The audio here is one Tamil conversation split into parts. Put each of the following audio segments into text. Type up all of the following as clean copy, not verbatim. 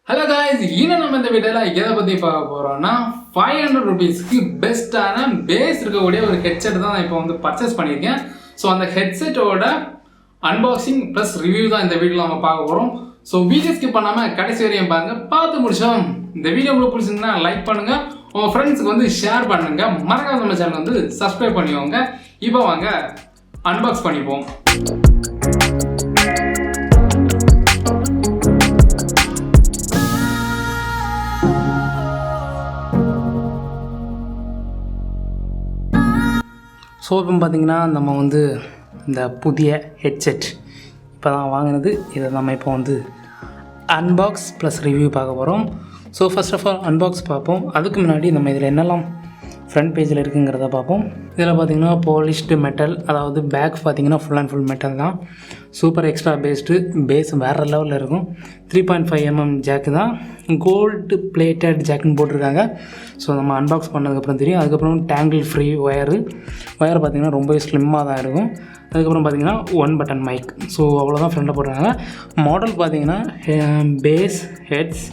Hello guys, இன்னும் நம்ம இந்த வீடியோல எதை பத்தி பார்க்க போறோம்னா 500 ரூபீஸ்க்கு பெஸ்டான பேஸ் இருக்கக்கூடிய ஒரு ஹெட்செட் தான் இப்போ வந்து பர்ச்சேஸ் பண்ணியிருக்கேன். ஸோ அந்த ஹெட்செட்டோட அன்பாக்சிங் ப்ளஸ் ரிவ்யூ தான் இந்த வீடியோவில் நம்ம பார்க்க போகிறோம். ஸோ வீடியோ ஸ்கிப் பண்ணாமல் கடைசி வரையும் பாருங்க. பார்த்து முடிச்சோம். இந்த வீடியோ உங்களுக்கு பிடிச்சிருந்தா லைக் பண்ணுங்க, உங்கள் ஃப்ரெண்ட்ஸுக்கு வந்து ஷேர் பண்ணுங்க, மறக்காம நம்ம சேனல் வந்து சப்ஸ்கிரைப் பண்ணிக்கோங்க. இப்போ வாங்க அன்பாக்ஸ் பண்ணிப்போம். ஸோ இப்போ பார்த்திங்கன்னா நம்ம வந்து இந்த புதிய ஹெட்செட் இப்போ தான் வாங்கினது. இதை நம்ம இப்போ வந்து அன்பாக்ஸ் ப்ளஸ் ரிவ்யூ பார்க்க போகிறோம். So first of all unbox பார்ப்போம். அதுக்கு முன்னாடி நம்ம இதில் என்னெல்லாம் ஃப்ரண்ட் பேஜில் இருக்குங்கிறத பார்ப்போம். இதில் பார்த்திங்கன்னா பாலிஷ்டு மெட்டல், அதாவது பேக் பார்த்திங்கன்னா ஃபுல் அண்ட் ஃபுல் மெட்டல் தான். சூப்பர் எக்ஸ்ட்ரா பேஸ் வேறு லெவலில் இருக்கும். 3.5mm ஜாக்கு தான், கோல்டு பிளேட்டட் ஜாக்குன்னு போட்டிருக்காங்க. ஸோ நம்ம அன்பாக்ஸ் பண்ணதுக்கப்புறம் தெரியும். அதுக்கப்புறம் டேங்கிள் ஃப்ரீ ஒயர் பார்த்திங்கன்னா ரொம்பவே ஸ்லிம்மாக தான் இருக்கும். அதுக்கப்புறம் பார்த்திங்கன்னா 1 பட்டன் மைக். ஸோ அவ்வளோதான் ஃப்ரெண்டில் போடுறாங்க. மாடல் பார்த்திங்கன்னா பேஸ் ஹெட்ஸ்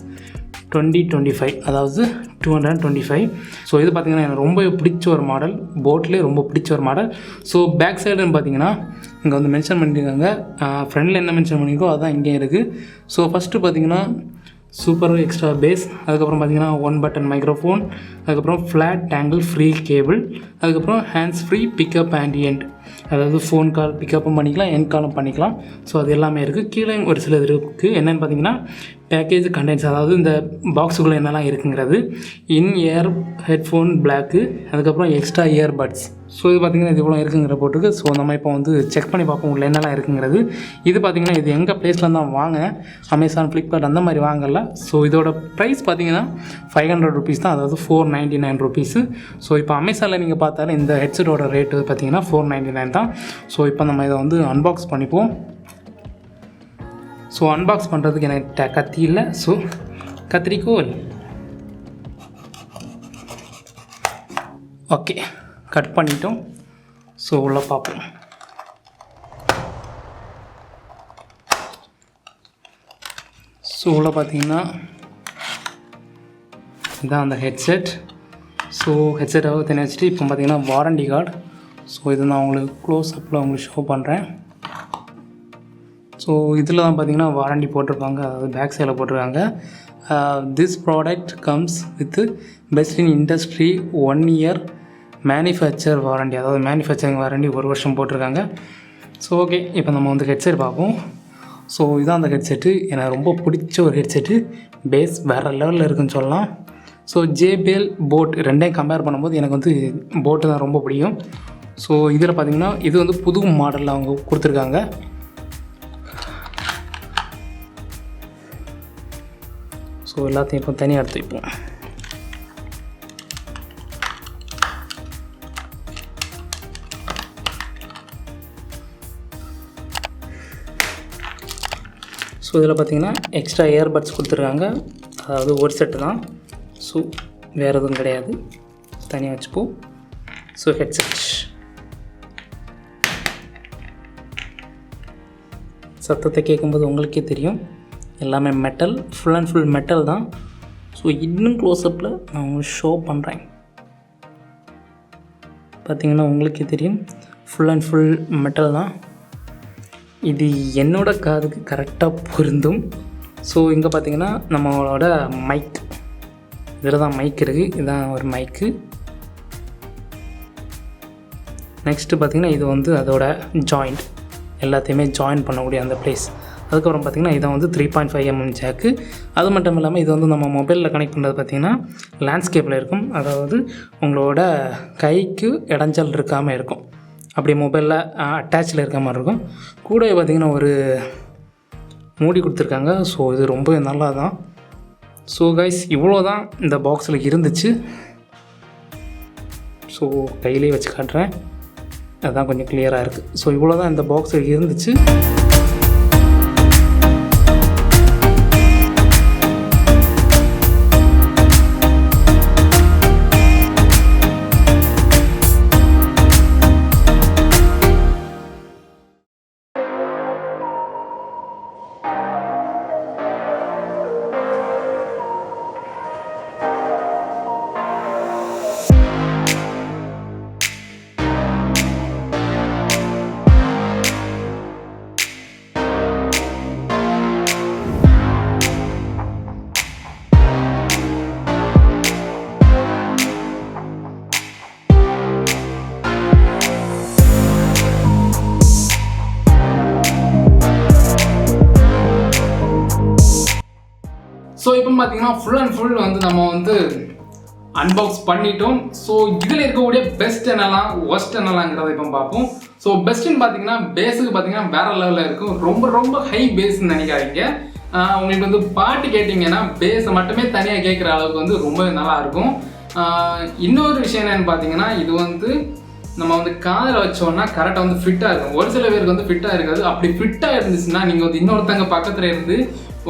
2025, அதாவது 225. ஸோ இது பார்த்திங்கன்னா எனக்கு ரொம்ப பிடிச்ச ஒரு மாடல், போட்லேயே ரொம்ப பிடிச்ச ஒரு மாடல். ஸோ பேக் சைடுன்னு பார்த்திங்கன்னா இங்கே வந்து மென்ஷன் பண்ணியிருக்காங்க. ஃப்ரண்டில் என்ன மென்ஷன் பண்ணியிருக்கோ அதுதான் இங்கே இருக்குது. ஸோ ஃபஸ்ட்டு பார்த்திங்கன்னா சூப்பர் எக்ஸ்ட்ரா பேஸ், அதுக்கப்புறம் பார்த்திங்கன்னா 1 பட்டன் மைக்ரோஃபோன், அதுக்கப்புறம் ஃப்ளாட் டேங்கிள் ஃப்ரீ கேபிள், அதுக்கப்புறம் hands free pickup and end, அதாவது ஃபோன் கால் பிக்கப்பும் பண்ணிக்கலாம், எண்ட் காலும் பண்ணிக்கலாம். ஸோ அது எல்லாமே இருக்குது. கீழே ஒரு சில இது இருக்குது. என்னென்னு பார்த்தீங்கன்னா பேக்கேஜ் கண்டென்ட்ஸ், அதாவது இந்த பாக்ஸுக்குள்ளே என்னெல்லாம் இருக்குங்கிறது. இன் இயர் ஹெட்ஃபோன் பிளாக்கு, அதுக்கப்புறம் எக்ஸ்ட்ரா இயர்பட்ஸ். ஸோ இது பார்த்திங்கன்னா இது இவ்வளோ இருக்குங்கிற போட்டுக்கு. ஸோ நம்ம இப்போ வந்து செக் பண்ணி பார்ப்போம் உள்ள என்னெல்லாம் இருக்குங்கிறது. இது பார்த்திங்கன்னா இது எங்கள் ப்ளேஸில் தான் வாங்க, அமேசான் ஃப்ளிப்கார்ட் அந்த மாதிரி வாங்கல. ஸோ இதோட ப்ரைஸ் பார்த்திங்கன்னா 500 ரூபீஸ் தான், அதாவது 499 ரூபீஸு. ஸோ இப்போ அமேசானில் நீங்கள் பார்த்தாலும் இந்த ஹெட்செட்டோட ரேட்டு பார்த்திங்கன்னா 499 தான். ஸோ இப்போ நம்ம இதை வந்து அன்பாக்ஸ் பண்ணிப்போம். ஸோ அன்பாக்ஸ் பண்ணுறதுக்கு எனக்கு கத்தி இல்லை. ஸோ கத்திரிக்கோல். ஓகே, கட் பண்ணிட்டோம். ஸோ உள்ள பார்ப்போம். ஸோ உள்ள பார்த்தீங்கன்னா இதுதான் அந்த ஹெட்செட். ஸோ ஹெட்செட்டாக தனி வச்சுட்டு இப்போ பார்த்தீங்கன்னா வாரண்டி கார்டு. ஸோ இது நான் உங்களுக்கு க்ளோஸ் அப்பில் உங்களுக்கு ஷோ பண்ணுறேன். ஸோ இதில் தான் பார்த்திங்கன்னா வாரண்டி போட்டிருப்பாங்க, அதாவது பேக் சைடில் போட்டிருக்காங்க. This product comes with best in industry 1 year manufacture warranty, அதாவது மேனுஃபேக்சரிங் வாரண்டி 1 வருஷம் போட்டிருக்காங்க. ஸோ ஓகே, இப்போ நம்ம வந்து ஹெட்செட் பார்ப்போம். ஸோ இதுதான் அந்த ஹெட்செட்டு. எனக்கு ரொம்ப பிடிச்ச ஒரு ஹெட்செட்டு. பேஸ் வேறு லெவலில் இருக்குதுன்னு சொல்லலாம். ஸோ JBL போட் ரெண்டையும் கம்பேர் பண்ணும்போது எனக்கு வந்து போட்டு தான் ரொம்ப பிடிக்கும். ஸோ இதில் பார்த்திங்கன்னா இது வந்து புது மாடலில் அவங்க கொடுத்துருக்காங்க. ஸோ எல்லாத்தையும் இப்போ தனியாக எடுத்து வைப்போம். ஸோ இதில் பார்த்திங்கன்னா எக்ஸ்ட்ரா இயர்பட்ஸ் கொடுத்துருக்காங்க, அதாவது ஒரு செட்டு தான். ஸோ வேறு எதுவும் கிடையாது, தனியாக வச்சுப்போம். ஸோ ஹெட்செட் சத்தத்தை கேட்கும்போது உங்களுக்கே தெரியும், எல்லாமே metal, full and full metal தான். ஸோ இன்னும் க்ளோஸ்அப்பில் நான் உங்களுக்கு ஷோ பண்ணுறேன். பார்த்திங்கன்னா உங்களுக்கே தெரியும், ஃபுல் அண்ட் ஃபுல் மெட்டல் தான். இது என்னோடய காதுக்கு கரெக்டாக பொருந்தும். ஸோ இங்கே பார்த்திங்கன்னா நம்மளோட மைக், இதில் தான் மைக் இருக்குது. இதுதான் ஒரு மைக்கு. நெக்ஸ்ட்டு பார்த்திங்கன்னா இது வந்து அதோட ஜாயிண்ட், எல்லாத்தையுமே ஜாயின் பண்ணக்கூடிய அந்த ப்ளேஸ். அதுக்கப்புறம் பார்த்திங்கன்னா இதை வந்து 3.5mm ஜாக்கு. அது மட்டும் இல்லாமல் இது வந்து நம்ம மொபைலில் கனெக்ட் பண்ணுறது பார்த்திங்கன்னா லேண்ட்ஸ்கேப்பில் இருக்கும், அதாவது உங்களோட கைக்கு இடைஞ்சல் இருக்காமல் இருக்கும், அப்படி மொபைலில் அட்டாச்சில் இருக்க மாதிரி இருக்கும். கூட பார்த்திங்கன்னா ஒரு மூடி கொடுத்துருக்காங்க. ஸோ இது ரொம்ப நல்லா தான். ஸோ கைஸ், இவ்வளோ தான் இந்த பாக்ஸில் இருந்துச்சு. ஸோ கையிலே வச்சு காட்டுறேன், அதுதான் கொஞ்சம் கிளியராக இருக்குது. ஸோ இவ்வளோ தான் இந்த பாக்ஸில் இருந்துச்சு. ஸோ இப்போ பார்த்தீங்கன்னா ஃபுல் அண்ட் ஃபுல் வந்து நம்ம வந்து அன்பாக்ஸ் பண்ணிட்டோம். ஸோ இதில் இருக்கக்கூடிய பெஸ்ட் என்னலாம் ஒஸ்ட் என்னலாங்கிறத இப்போ பார்ப்போம். ஸோ பெஸ்ட்டுன்னு பார்த்தீங்கன்னா பேஸுக்கு பார்த்தீங்கன்னா வேறு லெவலில் இருக்கும். ரொம்ப ரொம்ப ஹை பேஸ்ன்னு நினைக்காதீங்க. உங்களுக்கு வந்து பாட்டு கேட்டிங்கன்னா பேஸை மட்டுமே தனியாக கேட்குற அளவுக்கு வந்து ரொம்ப நல்லாயிருக்கும். இன்னொரு விஷயம் என்னென்னு பார்த்தீங்கன்னா இது வந்து நம்ம வந்து காதில் வச்சோன்னா கரெக்டாக வந்து ஃபிட்டாக இருக்கும். ஒரு சில பேருக்கு வந்து ஃபிட்டாக இருக்காது. அப்படி ஃபிட்டாக இருந்துச்சுன்னா நீங்கள் வந்து இன்னொருத்தங்க பக்கத்தில் இருந்து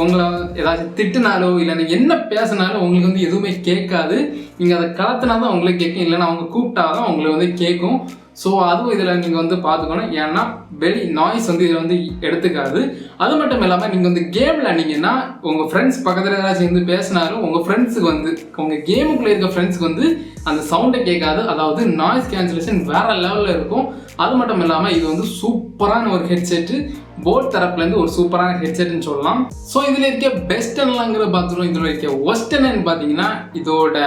உங்களை ஏதாச்சும் திட்டுனாலோ இல்லை நீங்கள் என்ன பேசினாலும் உங்களுக்கு வந்து எதுவுமே கேட்காது. நீங்கள் அதை கலத்தினா தான் உங்களுக்கு கேட்கும், இல்லைன்னா அவங்க கூப்பிட்டா தான் உங்களுக்கு வந்து கேட்கும். ஸோ அதுவும் இதில் நீங்கள் வந்து பார்த்துக்கணும். ஏன்னா வெளி நாய்ஸ் வந்து இதில் வந்து எடுத்துக்காது. அது மட்டும் இல்லாமல் நீங்கள் வந்து கேம் விளையாண்டிங்கன்னா உங்கள் ஃப்ரெண்ட்ஸ் பக்கத்தில் ஏதாச்சும் வந்து பேசினாலும் உங்கள் ஃப்ரெண்ட்ஸுக்கு வந்து உங்கள் கேமுக்குள்ளே இருக்க ஃப்ரெண்ட்ஸுக்கு வந்து அந்த சவுண்டை கேட்காது. அதாவது நாய்ஸ் கேன்சலேஷன் வேறு லெவலில் இருக்கும். அது மட்டும் இல்லாமல் இது வந்து சூப்பரான ஒரு ஹெட்செட்டு. போட் தரப்புலேருந்து ஒரு சூப்பரான ஹெட்செட்னு சொல்லலாம். ஸோ இதில் இருக்க பெஸ்ட் என்னலாங்கிற பார்த்துருவோம். இதில் இருக்க ஒஸ்ட் என்னன்னு பார்த்தீங்கன்னா இதோட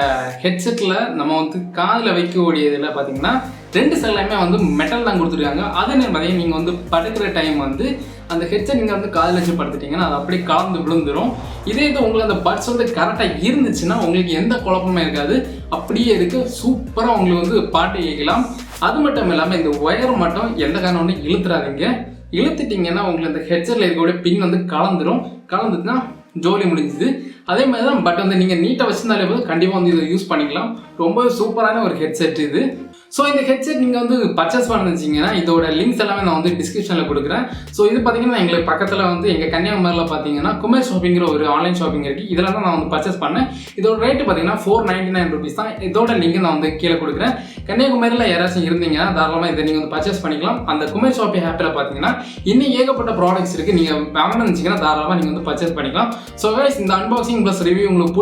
ஹெட்செட்டில் நம்ம வந்து காதில் வைக்கக்கூடிய இதில் பார்த்தீங்கன்னா 2 சைட்லையுமே வந்து மெட்டல் தான் கொடுத்துருக்காங்க. அது என்ன பார்த்தீங்கன்னா நீங்கள் வந்து படுக்கிற டைம் வந்து அந்த ஹெட்செட் நீங்கள் வந்து காதில் வச்சு படுத்துட்டிங்கன்னா அது அப்படியே கலந்து விழுந்துடும். இதே இது உங்களுக்கு அந்த பட்ஸ் வந்து கரெக்டாக இருந்துச்சுன்னா உங்களுக்கு எந்த குழப்பமே இருக்காது. அப்படியே இருக்கு, சூப்பராக உங்களுக்கு வந்து பாட்டு கேட்கலாம். அது மட்டும் இல்லாமல் இந்த ஒயர் மட்டும் எந்த காரணம் ஒன்று இழுத்துறாதீங்க. இழுத்துட்டிங்கன்னா உங்களுக்கு அந்த ஹெட்செட்டில் இருக்கக்கூடிய பின் வந்து கலந்துட்டுனா ஜோலி முடிஞ்சுது. அதே மாதிரி தான் பட் வந்து நீங்கள் நீட்டாக வச்சுருந்தாலே போது கண்டிப்பாக வந்து இதை யூஸ் பண்ணிக்கலாம். ரொம்ப சூப்பரான ஒரு ஹெட்செட் இது. ஸோ இந்த ஹெட்செட் நீங்கள் வந்து பர்ச்சேஸ் பண்ணிச்சிங்கன்னா இதோட லிங்க்ஸ் எல்லாமே நான் வந்து டிஸ்கிரிப்ஷனில் கொடுக்குறேன். ஸோ இது பார்த்தீங்கன்னா எங்களுக்கு பக்கத்தில் வந்து எங்கள் கன்னியாகுமரியில் பார்த்தீங்கன்னா குமேர் ஷாப்பிங்கிற ஒரு ஆன்லைன் ஷாப்பிங் இருக்குது. இதில் தான் நான் வந்து பர்ச்சேஸ் பண்ணேன். இதோட ரேட்டு பார்த்தீங்கன்னா 499 rupees தான். இதோட லிங்க் நான் வந்து கீழே கொடுக்குறேன். கன்னியாகுமரியில் யாராச்சும் இருந்தீங்கன்னா தாராளமாக இதை நீங்கள் வந்து பர்ச்சேஸ் பண்ணிக்கலாம். அந்த குமேர் ஷாப்பிங் ஆப்பில் பார்த்தீங்கன்னா இன்னும் ஏகப்பட்ட ப்ராடக்ட்ஸ் இருக்குது. நீங்கள் வாங்கணும்னு நினச்சிங்கன்னா தாராளமாக நீங்கள் வந்து பர்ச்சேஸ் பண்ணிக்கலாம். ஸோ கைஸ் இந்த அன்பாக்சிங் ப்ளஸ் ரிவ்யூ உங்களுக்கு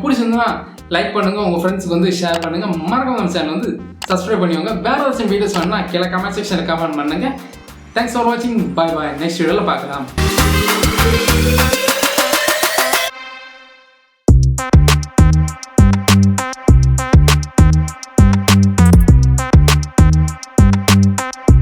பிடிச்சிருந்தா லைக் பண்ணுங்கள், உங்கள் ஃப்ரெண்ட்ஸுக்கு வந்து ஷேர் பண்ணுங்கள். மறக்காம நம்ம சேனல் வந்து சப்ஸ்கிரைப் பண்ணிக்கோங்க. வேறு ஏதாச்சும் வீடியோஸ் வேணும்னா கீழே கமெண்ட் செக்ஷனில் கமெண்ட் பண்ணுங்கள். தேங்க்ஸ் ஃபார் வாட்சிங். பாய் பாய். நெக்ஸ்ட் வீடியோவில் பார்க்கலாம்.